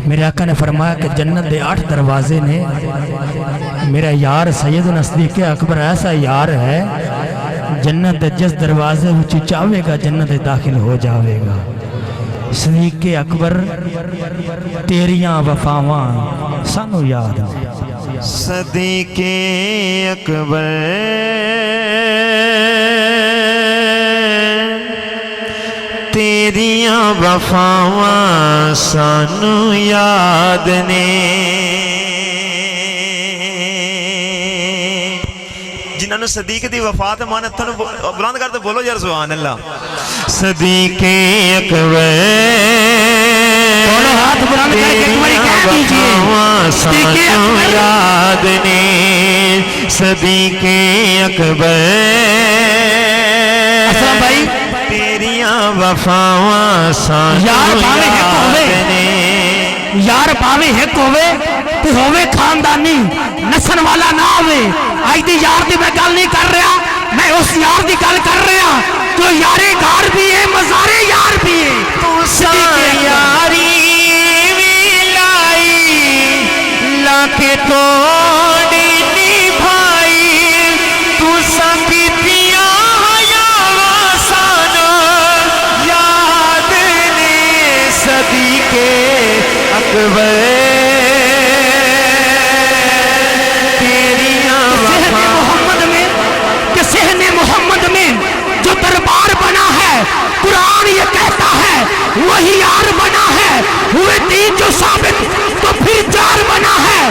میرے آقا نے فرمایا کہ جنت دے 8 دروازے نے، میرا یار سیدنا صدیق اکبر ایسا یار ہے، جنت دے جس دروازے وچ چاہے گا جنت دے داخل ہو جاوے گا۔ صدیق اکبر تیریاں وفاواں سانو یاد آ۔ صدیق اکبر تیریاں وفاواں سانو یاد نے۔ جنہاں نو صدیق دی وفات مان ہتھاں نو بلند کر تے بولو یار سبحان اللہ۔ صدیق اکبر دونوں ہاتھ بلند کر کے ایک بار کہہ دیجئے سانو یاد نے۔ صدیق اکبر اسلام بھائی تیریاں وفاواں سانو یاد نے۔ یار پاوے ایک ہوئے تو ہوئے خاندانی نسن والا نہ ہوئے۔ آج دی یار دی میں گل نہیں کر رہا، میں اس یار دی گل کر رہا جو یارے گھر بھی ہے مزارے یار بھی ہے۔ تو سا یاری ویلائی لاکے توڑی نبھائی، تو سا کیتیاں حیاواں سانو یاد نے۔ صدیق اکبر قرآن یہ کہتا ہے وہی یار بنا ہے، ہوئے تین جو ثابت تو پھر چار بنا ہے،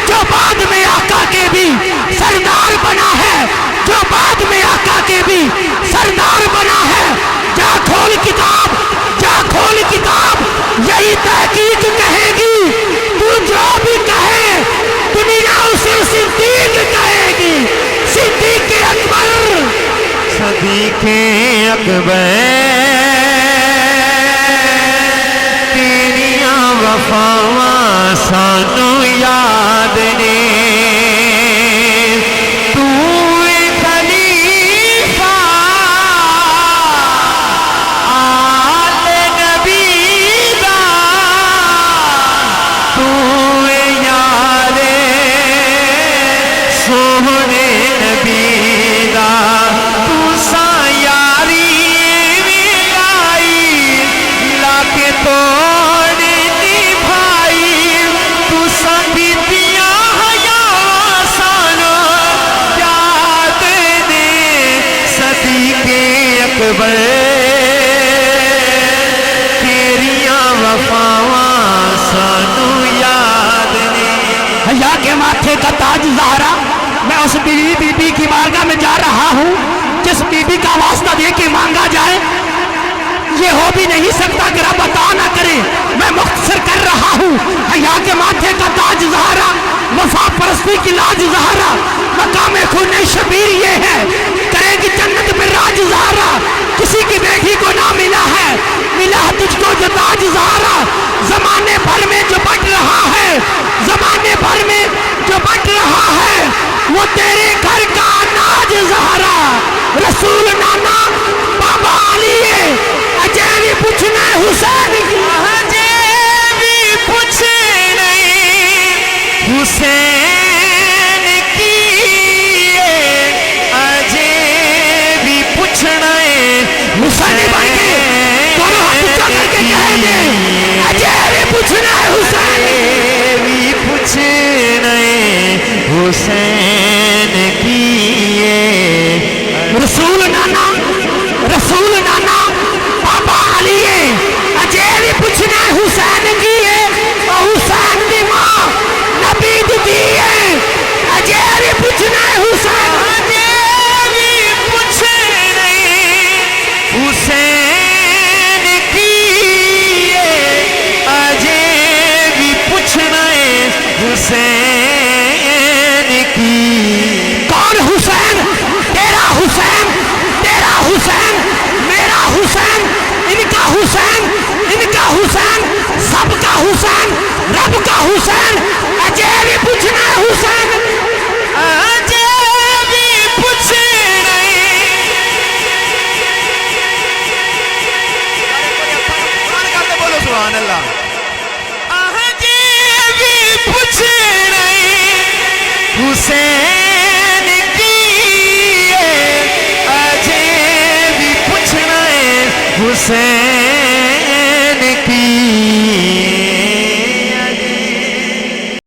جو بعد میں آقا کے بھی سردار بنا ہے، جو بعد میں آقا کے بھی سردار بنا ہے۔ جا کھول کتاب، جا کھول کتاب، یہی تحقیق کہے گی، تو جو بھی کہے دنیا اسے صدیق کہے گی۔ صدیق اکبر، صدیق اکبر تیریاں وفاواں سانو یاد نے۔ تو خلیفہ آل نبی دا، تو یار سونے نبی دا، تو سا یاری ویلائی لاکے توڑ نبھائی، تو سا کیتیاں حیاواں سانو یاد نے۔ صدیق اکبر تیریاں وفاواں سانو یاد نے۔ حیا کے ماتھے کا تاج زہرا، میں اس بی بی کی بارگاہ میں جا رہا ہوں جس بی بی کا واسطہ دے کے مانگا جائے، یہ ہو بھی نہیں سکتا کہ رب عطا نہ کرے، میں مختصر کر رہا ہوں۔ حیا کے ماتھے کا تاج زہرا، وفا پرستی کی لاج زہرا، مقام خون شبیر یہ ہے، کرے گی جنت میں راج زہرا۔ کسی کی بیٹی کو نہ ملا ہے، ملا تجھ کو جو تاج زہرا، زمانے بھر میں جو بٹ رہا ہے، زمانے بھر میں جو بٹ رہا ہے، وہ تیرے گھر کا ناج زہرا۔ رسول نانا بابا علی اجے بھی پوچھنا حسین کی، اجے بھی پوچھنا حسین کی، اجے بھی پوچھنا حسین بھائی کے دونوں ہاتھ اونچا کر کے کہہ دیں اجے بھی پوچھنا حسین بھی پوچھنا حسین کی۔ رسول نانا، رسول نانا بابا علی اجے بھی پوچھنا حسین کی ہے، اور حسین دی ماں نبی دی ہے، اجے بھی پوچھنا حسین، اجے بھی پوچھنا حسین کی، اجے بھی پوچھنا حسین کی۔ کون حسین؟ تیرا حسین، تیرا حسین، میرا حسین، ان کا حسین، ان کا حسین، سب کا حسین، رب کا حسین، اجے بھی پوچھنا حسین، اجے بھی پوچھنا۔ سبحان اللہ۔ اجے حسین کی اجے بھی پوچھنا ہے حسین